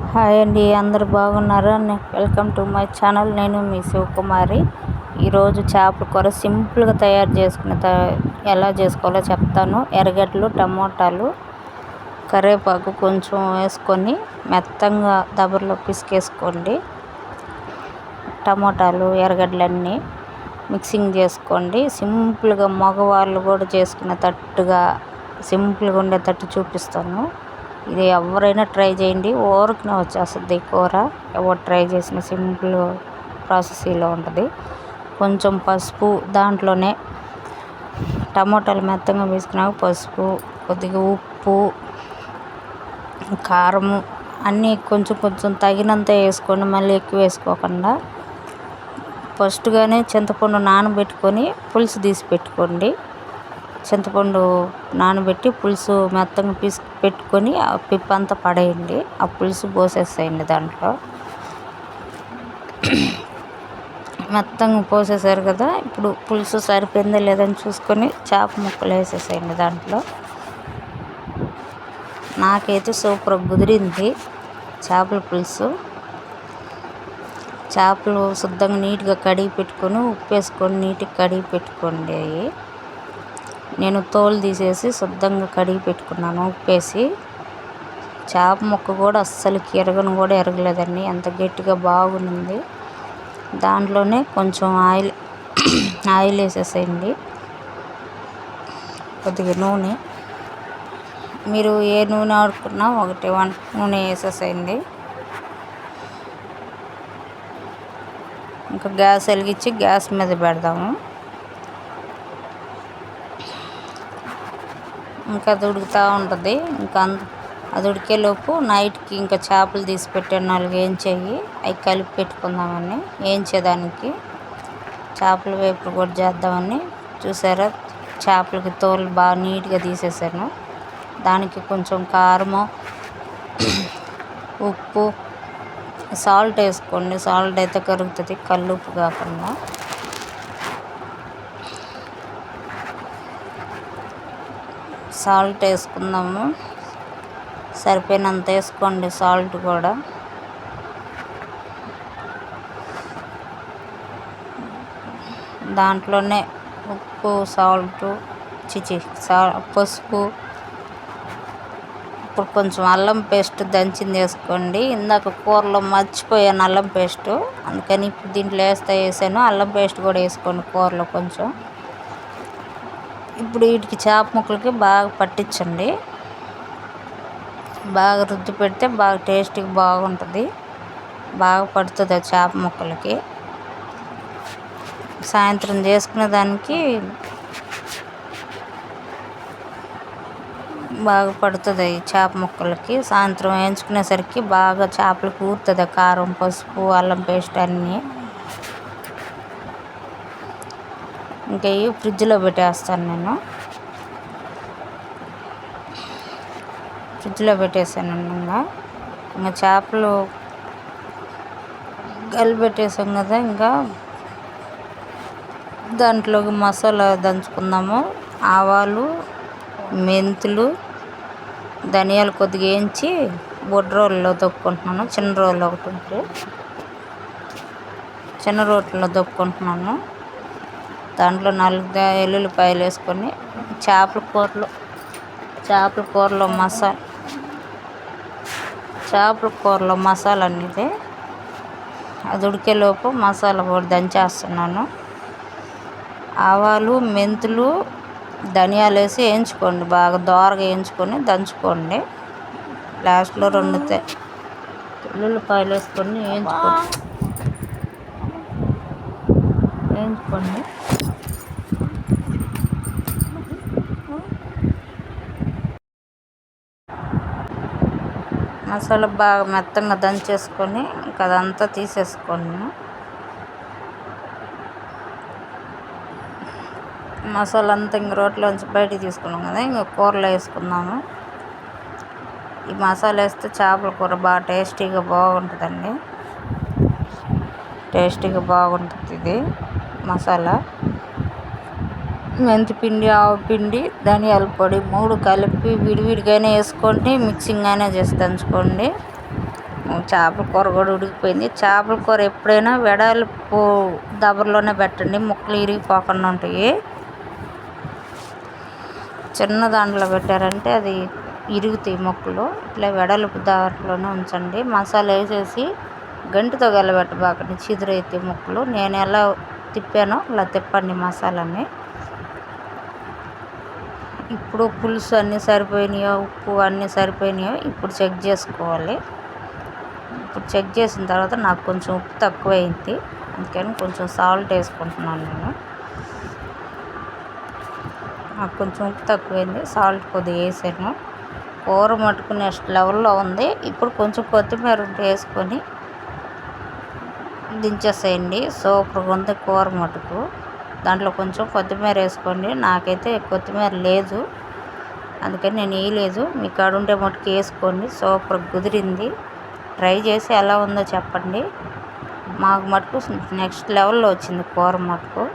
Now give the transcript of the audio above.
Hi అండి, అందరు బాగున్నారా? Welcome to my channel. నేను మీ శివకుమారి. ఈరోజు చేపల కూర సింపుల్గా తయారు ఎలా చేసుకోవాలో చెప్తాను. ఎర్రగడ్డలు, టమోటాలు, కరివేపాకు కొంచెం వేసుకొని మెత్తంగా దబరలో పిసికేసుకోండి. టమోటాలు, ఎర్రగడ్డలన్నీ మిక్సింగ్ చేసుకోండి. సింపుల్గా మగవాళ్ళు కూడా చేసుకునేటట్టుగా సింపుల్గా ఉండేటట్టు చూపిస్తాను. ఇది ఎవరైనా ట్రై చేయండి, ఊరికనే వచ్చేస్తుంది ఈ కూర. ఎవరు ట్రై చేసిన సింపుల్ ప్రాసెస్ ఇలా ఉంటుంది. కొంచెం పసుపు, దాంట్లోనే టమోటాలు మెత్తగా వేసుకున్నాక పసుపు, కొద్దిగా ఉప్పు, కారము అన్నీ కొంచెం కొంచెం తగినంత వేసుకోండి, మళ్ళీ ఎక్కువ వేసుకోకుండా. ఫస్ట్గానే చింతపండు నానబెట్టుకొని పులుసు తీసి పెట్టుకోండి. చింతపండు నానబెట్టి పులుసు మెత్తగా పెట్టుకొని ఆ పిప్పు అంతా పడేయండి. ఆ పులుసు పోసేసేయండి. దాంట్లో మెత్తగా పోసేసారు కదా, ఇప్పుడు పులుసు సరిపోయిందా లేదని చూసుకొని చేప ముక్కలు వేసేసేయండి దాంట్లో. నాకైతే సూపర్ కుదిరింది చేపల పులుసు. చేపలు శుద్ధంగా నీట్గా కడిగి పెట్టుకొని ఉప్పు వేసుకొని నీట్గా కడిగి పెట్టుకోండి. అవి నేను తోలు తీసేసి శుద్ధంగా కడిగి పెట్టుకున్నాను ఉప్పేసి. చేప ముక్క కూడా అస్సలు కూడా ఎరగలేదండి, ఎంత గట్టిగా బాగుంది. దాంట్లోనే కొంచెం ఆయిల్ వేసేసేయండి, కొద్దిగా నూనె. మీరు ఏ నూనె వాడుకున్నా ఒకటి నూనె వేసేసేయండి. ఇంకా గ్యాస్ వెలిగించి గ్యాస్ మీద పెడదాము. ఇంకా అది ఉడుకుతూ ఉంటుంది. ఇంకా అది ఉడికేలోపు నైట్కి ఇంకా చేపలు తీసి పెట్టాను 4 వేయించేవి, అవి కలిపి పెట్టుకుందామని. వేయించేదానికి చేపల వేపుడు కూడా చేద్దామని. చూసారా, చేపలకి తోలు బాగా నీట్గా తీసేసాను. దానికి కొంచెం కారము, ఉప్పు, సాల్ట్ వేసుకోండి. సాల్ట్ అయితే కరుగుతుంది, కల్లుప్పు కాకుండా. సాల్ట్ వేసుకుందాము, సరిపోయినంత వేసుకోండి సాల్ట్ కూడా. దాంట్లోనే ఉప్పు, పసుపు. ఇప్పుడు కొంచెం అల్లం పేస్ట్ దంచింది వేసుకోండి. ఇందాక కూరలో మర్చిపోయాను అల్లం పేస్టు, అందుకని ఇప్పుడు దీంట్లో వేసాను. అల్లం పేస్ట్ కూడా వేసుకోండి కూరలో కొంచెం. ఇప్పుడు వీటికి చేప ముక్కలకి బాగా పట్టించండి. బాగా రుద్ది పెడితే బాగా టేస్టీగా బాగుంటుంది, బాగా పడుతుంది ఆ చేప ముక్కలకి. సాయంత్రం చేసుకునే దానికి బాగా పడుతుంది ఈ చేప ముక్కలకి. సాయంత్రం వేయించుకునేసరికి బాగా చేపలకు ఊరుతుంది కారం, పసుపు, అల్లం పేస్ట్ అన్నీ. ఇంకా ఇవి ఫ్రిడ్జ్లో పెట్టేస్తాను. నేను ఫ్రిడ్జ్లో పెట్టేసాను. ఇంకా చేపలు కలిపెట్టేసాం కదా, ఇంకా దాంట్లోకి మసాలా దంచుకుందాము. ఆవాలు, మెంతులు, ధనియాలు కొద్దిగా వేయించి బొడ్డు రోల్లో దొక్కుంటున్నాను. చిన్న రోల్లో ఒకటి ఉంటే చిన్న రోట్లో దొక్కుంటున్నాను. దాంట్లో 4 ఎల్లుల్లిపాయలు వేసుకొని చేపల కూరలో మసాలా అనేది అది ఉడికేలోపు మసాలా కూడా దంచేస్తున్నాను. ఆవాలు, మెంతులు, ధనియాలు వేసి వేయించుకోండి, బాగా దోరగా వేయించుకొని దంచుకోండి. లాస్ట్లో 2 ఎల్లుల్లిపాయలు వేసుకొని వేయించుకోండి. మసాలా బాగా మెత్తంగా దంచేసుకొని ఇంకా అదంతా తీసేసుకోండి. మసాలా అంతా ఇంక రోట్లోంచి బయటికి తీసుకున్నాం కదా, ఇంకా కూరలో వేసుకుందాము. ఈ మసాలా వేస్తే చేపల కూర బాగా టేస్టీగా బాగుంటుందండి. ఇది మసాలా. మెంతిపిండి, ఆవపిండి, ధనియాల పొడి 3 కలిపి విడివిడిగానే వేసుకోండి, మిక్సింగ్ అయినా చేసి దంచుకోండి. చేపల కూర కూడా ఉడికిపోయింది. చేపల కూర ఎప్పుడైనా వెడల్పు దబరలోనే పెట్టండి, ముక్కలు ఇరిగిపోకుండా ఉంటాయి. చిన్న దాంట్లో పెట్టారంటే అది ఇరుగుతాయి ముక్కలు. ఇట్లా వెడల్పు దాంట్లోనే ఉంచండి. మసాలా వేసేసి గంటితో గలబెట్టబాకండి, చిదురైతే ముక్కలు. నేను ఎలా తిప్పానో అలా తిప్పండి మసాలాని. ఇప్పుడు పులుసు అన్నీ సరిపోయినాయో, ఉప్పు అన్నీ సరిపోయినాయో ఇప్పుడు చెక్ చేసుకోవాలి. ఇప్పుడు చెక్ చేసిన తర్వాత నాకు కొంచెం ఉప్పు తక్కువైంది, అందుకని కొంచెం సాల్ట్ వేసుకుంటున్నాను నేను. నాకు కొంచెం ఉప్పు తక్కువైంది, సాల్ట్ కొద్దిగా వేసాను. కూర మటుకు నెక్స్ట్ లెవెల్లో ఉంది. ఇప్పుడు కొంచెం కొత్తిమీర వేసుకొని దించేసేయండి. సూపర్గా ఉంది కూర మటుకు. దాంట్లో కొంచెం కొత్తిమీర వేసుకోండి. నాకైతే కొత్తిమీర లేదు, అందుకని నేను వేయలేదు. మీ కాడ ఉంటే మటుకు వేసుకోండి. సూపర్ కుదిరింది. ట్రై చేసి ఎలా ఉందో చెప్పండి. మాకు మటుకు నెక్స్ట్ లెవెల్లో వచ్చింది కూర మటుకు.